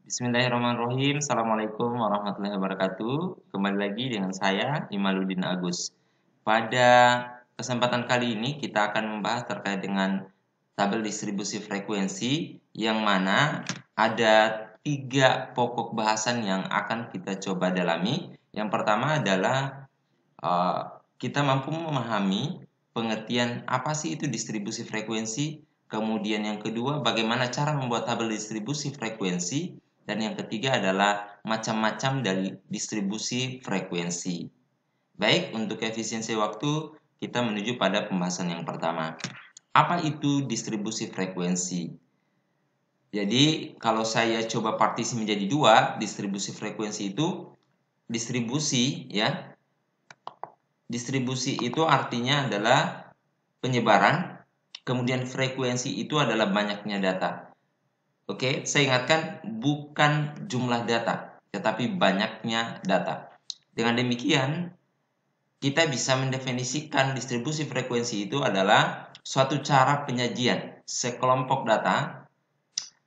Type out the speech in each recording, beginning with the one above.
Bismillahirrahmanirrahim. Assalamualaikum warahmatullahi wabarakatuh. Kembali lagi dengan saya, Imaluddin Agus. Pada kesempatan kali ini kita akan membahas terkait dengan tabel distribusi frekuensi yang mana ada 3 pokok bahasan yang akan kita coba dalami. Yang pertama adalah kita mampu memahami pengertian apa sih itu distribusi frekuensi. Kemudian yang kedua, bagaimana cara membuat tabel distribusi frekuensi. Dan yang ketiga adalah macam-macam dari distribusi frekuensi. Baik, untuk efisiensi waktu, kita menuju pada pembahasan yang pertama. Apa itu distribusi frekuensi? Jadi, kalau saya coba partisi menjadi 2, distribusi frekuensi itu distribusi ya. Distribusi itu artinya adalah penyebaran, kemudian frekuensi itu adalah banyaknya data. Oke, saya ingatkan bukan jumlah data, tetapi banyaknya data. Dengan demikian, kita bisa mendefinisikan distribusi frekuensi itu adalah suatu cara penyajian sekelompok data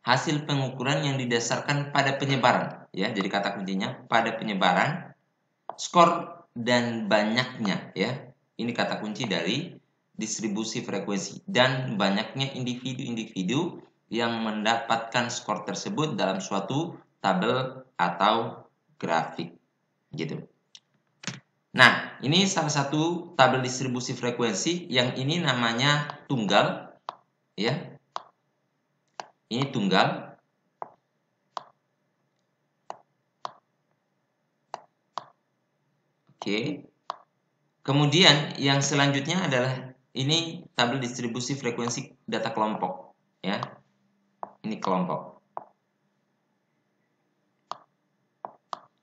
hasil pengukuran yang didasarkan pada penyebaran, ya. Jadi kata kuncinya pada penyebaran, skor dan banyaknya, ya. Ini kata kunci dari distribusi frekuensi dan banyaknya individu-individu yang mendapatkan skor tersebut dalam suatu tabel atau grafik, gitu. Nah, ini salah satu tabel distribusi frekuensi yang ini namanya tunggal, ya. Ini tunggal. Oke. Kemudian yang selanjutnya adalah ini tabel distribusi frekuensi data kelompok, ya. Ini kelompok.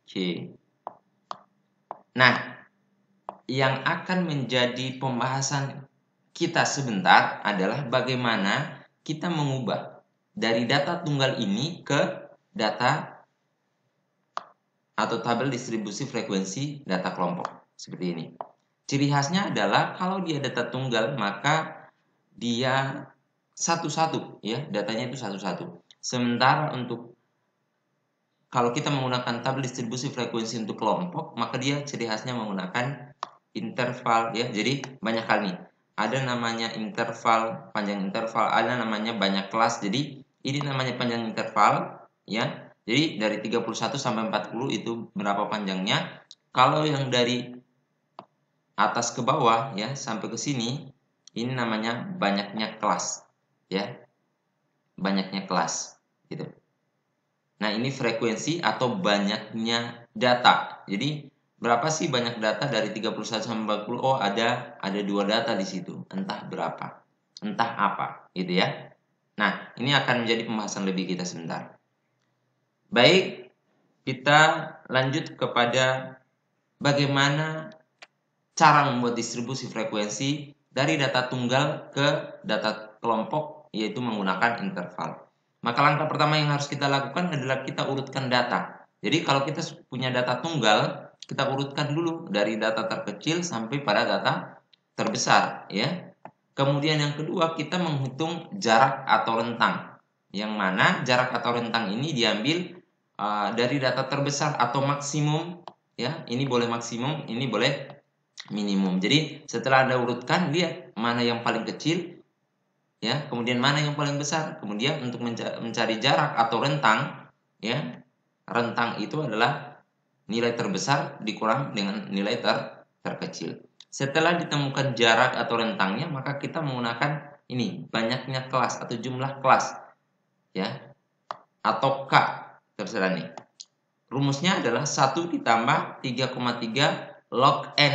Oke. Nah, yang akan menjadi pembahasan kita sebentar adalah bagaimana kita mengubah dari data tunggal ini ke data atau tabel distribusi frekuensi data kelompok. Seperti ini. Ciri khasnya adalah kalau dia data tunggal, maka dia satu-satu, ya, datanya itu satu-satu. Sementara untuk kalau kita menggunakan tabel distribusi frekuensi untuk kelompok, maka dia ciri khasnya menggunakan interval, ya. Jadi banyak hal nih. Ada namanya interval, panjang interval, ada namanya banyak kelas. Jadi ini namanya panjang interval, ya. Jadi dari 31 sampai 40 itu berapa panjangnya? Kalau yang dari atas ke bawah, ya, sampai ke sini, ini namanya banyaknya kelas, ya. Banyaknya kelas, gitu. Nah, ini frekuensi atau banyaknya data. Jadi, berapa sih banyak data dari 31 sampai 40? Oh, ada 2 data di situ. Entah berapa. Entah apa, gitu ya. Nah, ini akan menjadi pembahasan lebih kita sebentar. Baik, kita lanjut kepada bagaimana cara membuat distribusi frekuensi dari data tunggal ke data kelompok, yaitu menggunakan interval. Maka langkah pertama yang harus kita lakukan adalah kita urutkan data. Jadi kalau kita punya data tunggal, kita urutkan dulu dari data terkecil sampai pada data terbesar, ya. Kemudian yang kedua, kita menghitung jarak atau rentang. Yang mana jarak atau rentang ini diambil dari data terbesar atau maksimum, ya. Ini boleh maksimum, ini boleh minimum. Jadi setelah Anda urutkan, lihat mana yang paling kecil, ya, kemudian mana yang paling besar. Kemudian untuk mencari jarak atau rentang, ya, rentang itu adalah nilai terbesar dikurang dengan nilai terkecil. Setelah ditemukan jarak atau rentangnya, maka kita menggunakan ini banyaknya kelas atau jumlah kelas, ya, atau K, terserah nih. Rumusnya adalah 1 ditambah 3,3 log N.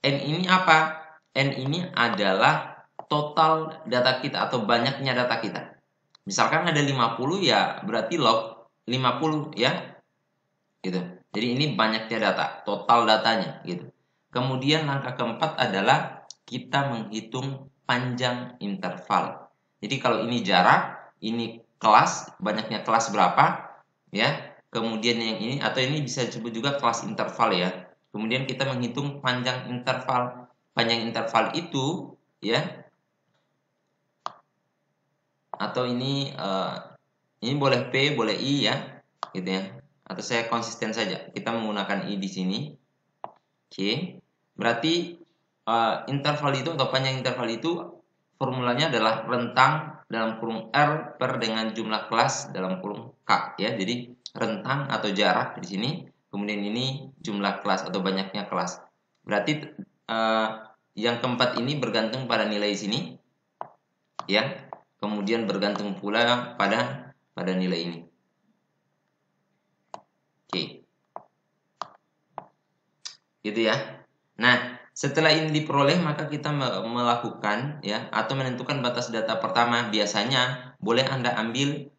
N ini apa? N ini adalah total data kita atau banyaknya data kita. Misalkan ada 50, ya berarti log 50, ya. Gitu. Jadi ini banyaknya data, total datanya, gitu. Kemudian langkah keempat adalah kita menghitung panjang interval. Jadi kalau ini jarak, ini kelas, banyaknya kelas berapa, ya. Kemudian yang ini atau ini bisa disebut juga kelas interval, ya. Kemudian kita menghitung panjang interval. Panjang interval itu, ya, atau ini boleh P, boleh I, ya. gitu ya. Atau saya konsisten saja. Kita menggunakan I di sini. Oke. Berarti interval itu atau panjang interval itu formulanya adalah rentang dalam kurung R per dengan jumlah kelas dalam kurung K ya. Jadi rentang atau jarak di sini, kemudian ini jumlah kelas atau banyaknya kelas. Berarti yang keempat ini bergantung pada nilai sini ya. Kemudian bergantung pula pada nilai ini. Oke. Gitu ya. Nah, setelah ini diperoleh maka kita melakukan ya atau menentukan batas data pertama. Biasanya boleh Anda ambil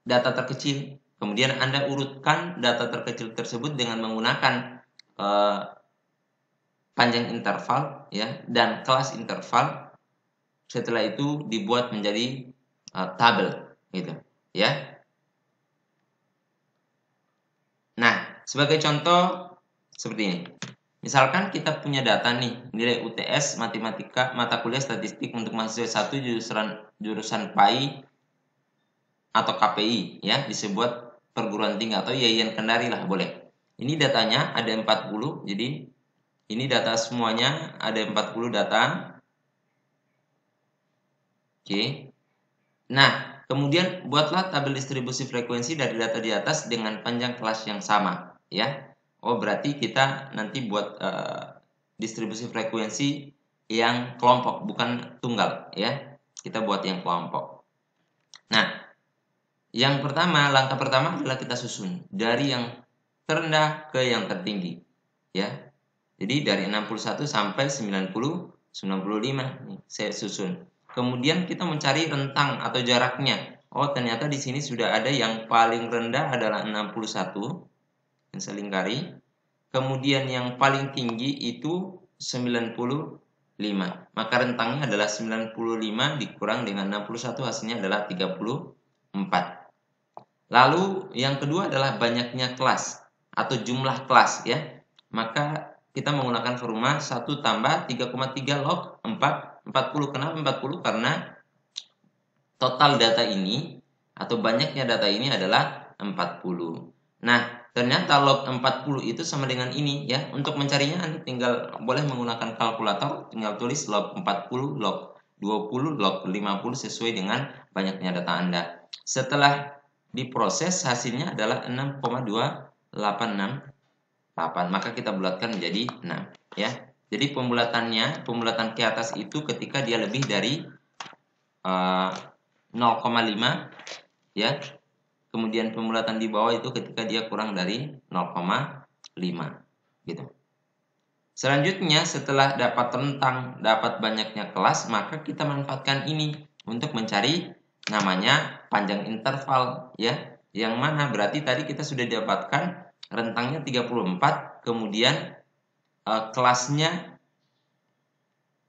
data terkecil, kemudian Anda urutkan data terkecil tersebut dengan menggunakan panjang interval ya dan kelas interval. Setelah itu dibuat menjadi tabel gitu ya. Nah, sebagai contoh seperti ini. Misalkan kita punya data nih, nilai UTS matematika mata kuliah statistik untuk mahasiswa 1 jurusan PAI atau KPI ya di sebuah perguruan tinggi atau Yayan Kendari lah boleh. Ini datanya ada 40. Jadi ini data semuanya ada 40 data. Oke. Nah, kemudian buatlah tabel distribusi frekuensi dari data di atas dengan panjang kelas yang sama ya. Oh, berarti kita nanti buat distribusi frekuensi yang kelompok, bukan tunggal ya. Kita buat yang kelompok. Nah, langkah pertama adalah kita susun dari yang terendah ke yang tertinggi ya. Jadi dari 61 sampai 95 nih, saya susun. Kemudian kita mencari rentang atau jaraknya. Oh, ternyata di sini sudah ada yang paling rendah adalah 61. Yang saya lingkari. Kemudian yang paling tinggi itu 95. Maka rentangnya adalah 95 dikurang dengan 61 hasilnya adalah 34. Lalu yang kedua adalah banyaknya kelas atau jumlah kelas ya. Maka kita menggunakan formula 1 tambah 3,3 log 40. Kenapa 40? Karena total data ini atau banyaknya data ini adalah 40. Nah, ternyata log 40 itu sama dengan ini ya. Untuk mencarinya Anda tinggal boleh menggunakan kalkulator, tinggal tulis log 40, log 20, log 50 sesuai dengan banyaknya data Anda. Setelah diproses hasilnya adalah 6,286, maka kita bulatkan menjadi 6 ya. Jadi pembulatan ke atas itu ketika dia lebih dari 0,5 ya. Kemudian pembulatan di bawah itu ketika dia kurang dari 0,5 gitu. Selanjutnya setelah dapat rentang, dapat banyaknya kelas, maka kita manfaatkan ini untuk mencari namanya panjang interval ya. Yang mana berarti tadi kita sudah dapatkan rentangnya 34, kemudian kelasnya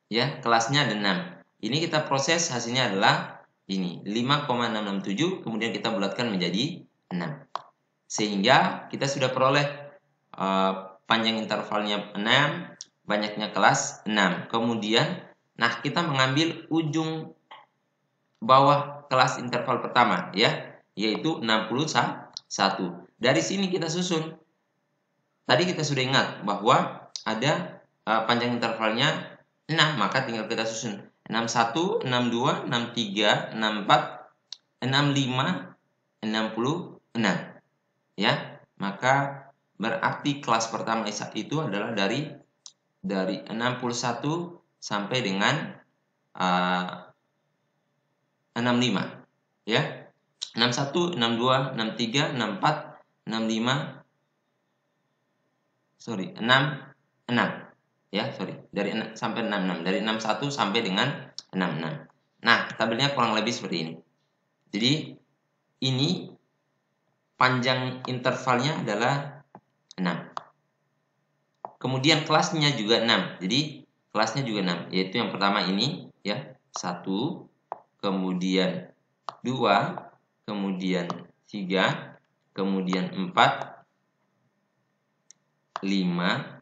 ya, kelasnya ada 6. Ini kita proses hasilnya adalah ini 5,667, kemudian kita bulatkan menjadi 6. Sehingga kita sudah peroleh panjang intervalnya 6, banyaknya kelas 6. Kemudian nah kita mengambil ujung bawah kelas interval pertama ya, yaitu 61. Dari sini kita susun. Tadi kita sudah ingat bahwa ada panjang intervalnya 6, maka tinggal kita susun 61, 62, 63, 64, 65, 66 ya. Maka berarti kelas pertama itu adalah dari 61 sampai dengan 65 ya. 61, 62, 63, 64, 65 ya, dari 6 sampai 66, dari 61 sampai dengan 66. Nah, tabelnya kurang lebih seperti ini. Jadi ini panjang intervalnya adalah 6. Kemudian kelasnya juga 6. Jadi kelasnya juga 6, yaitu yang pertama ini ya, 1, kemudian 2, kemudian 3, kemudian 4, 5,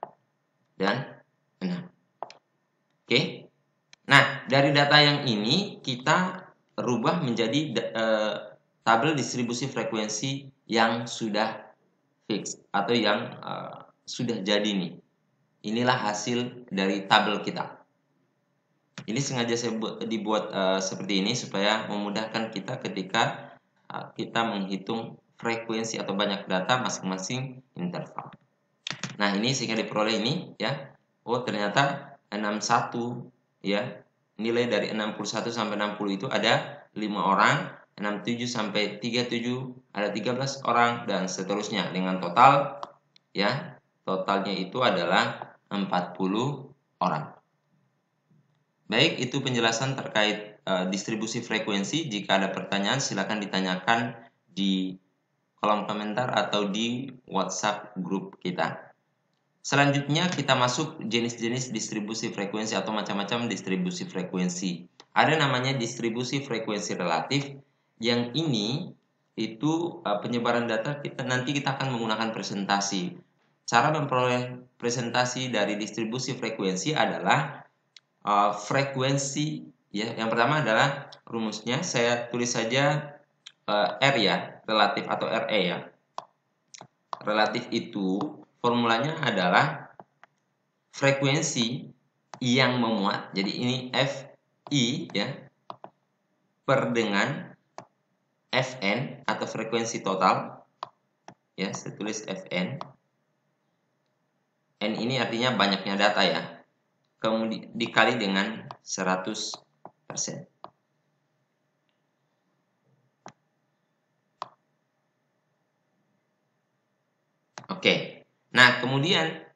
dan 6. Oke. Nah, dari data yang ini kita rubah menjadi tabel distribusi frekuensi yang sudah fix atau yang sudah jadi nih. Inilah hasil dari tabel kita. Ini sengaja saya dibuat seperti ini supaya memudahkan kita ketika kita menghitung frekuensi atau banyak data masing-masing interval. Nah, ini sehingga diperoleh ini ya. Oh, ternyata 61 ya. Nilai dari 61 sampai 60 itu ada 5 orang, 67 sampai 37 ada 13 orang dan seterusnya dengan total ya. Totalnya itu adalah 40 orang. Baik, itu penjelasan terkait distribusi frekuensi. Jika ada pertanyaan silakan ditanyakan di kolom komentar atau di WhatsApp grup kita. Selanjutnya kita masuk jenis-jenis distribusi frekuensi atau macam-macam distribusi frekuensi. Ada namanya distribusi frekuensi relatif. Yang ini itu penyebaran data nanti kita akan menggunakan presentasi. Cara memperoleh presentasi dari distribusi frekuensi adalah frekuensi ya. Yang pertama adalah rumusnya saya tulis saja R ya, relatif atau RE ya. Relatif itu formulanya adalah frekuensi yang memuat, jadi ini Fi ya, per dengan Fn atau frekuensi total ya, saya tulis Fn. N ini artinya banyaknya data ya, kemudian dikali dengan 100%. Oke. Nah, kemudian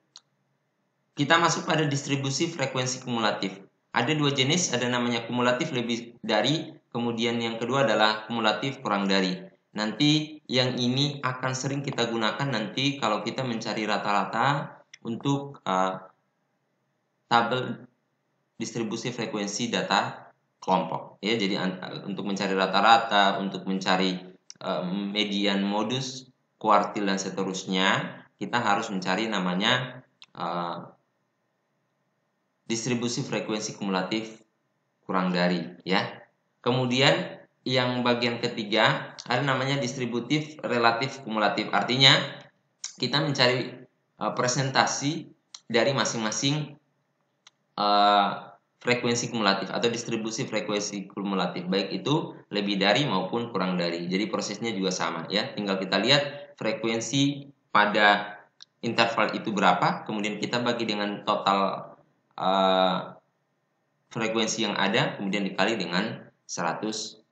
kita masuk pada distribusi frekuensi kumulatif. Ada dua jenis, ada namanya kumulatif lebih dari, kemudian yang kedua adalah kumulatif kurang dari. Nanti yang ini akan sering kita gunakan nanti kalau kita mencari rata-rata untuk tabel distribusi frekuensi data kelompok. Ya, jadi untuk mencari rata-rata, untuk mencari median, modus, kuartil dan seterusnya, kita harus mencari namanya distribusi frekuensi kumulatif kurang dari ya. Kemudian yang bagian ketiga ada namanya distributif relatif kumulatif. Artinya kita mencari presentasi dari masing-masing frekuensi kumulatif atau distribusi frekuensi kumulatif, baik itu lebih dari maupun kurang dari. Jadi prosesnya juga sama ya. Tinggal kita lihat frekuensi pada interval itu berapa, kemudian kita bagi dengan total frekuensi yang ada, kemudian dikali dengan 100%.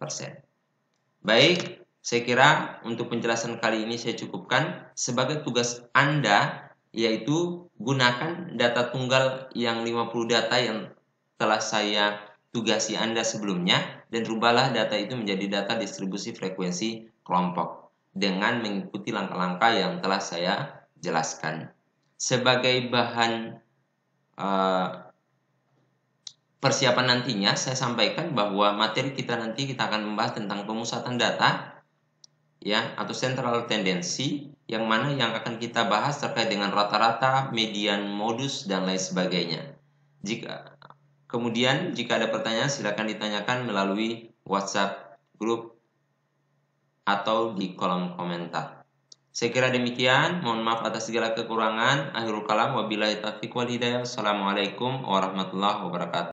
Baik, saya kira untuk penjelasan kali ini saya cukupkan. Sebagai tugas Anda, yaitu gunakan data tunggal yang 50 data yang telah saya tugasi Anda sebelumnya, dan rubahlah data itu menjadi data distribusi frekuensi kelompok dengan mengikuti langkah-langkah yang telah saya jelaskan. Sebagai bahan persiapan nantinya, saya sampaikan bahwa materi kita nanti kita akan membahas tentang pemusatan data ya, atau central tendency, yang mana yang akan kita bahas terkait dengan rata-rata, median, modus dan lain sebagainya. Kemudian jika ada pertanyaan silakan ditanyakan melalui WhatsApp grup atau di kolom komentar. Saya kira demikian. Mohon maaf atas segala kekurangan. Akhirul kalam, wabillahi taufiq wal hidayah. Assalamualaikum warahmatullahi wabarakatuh.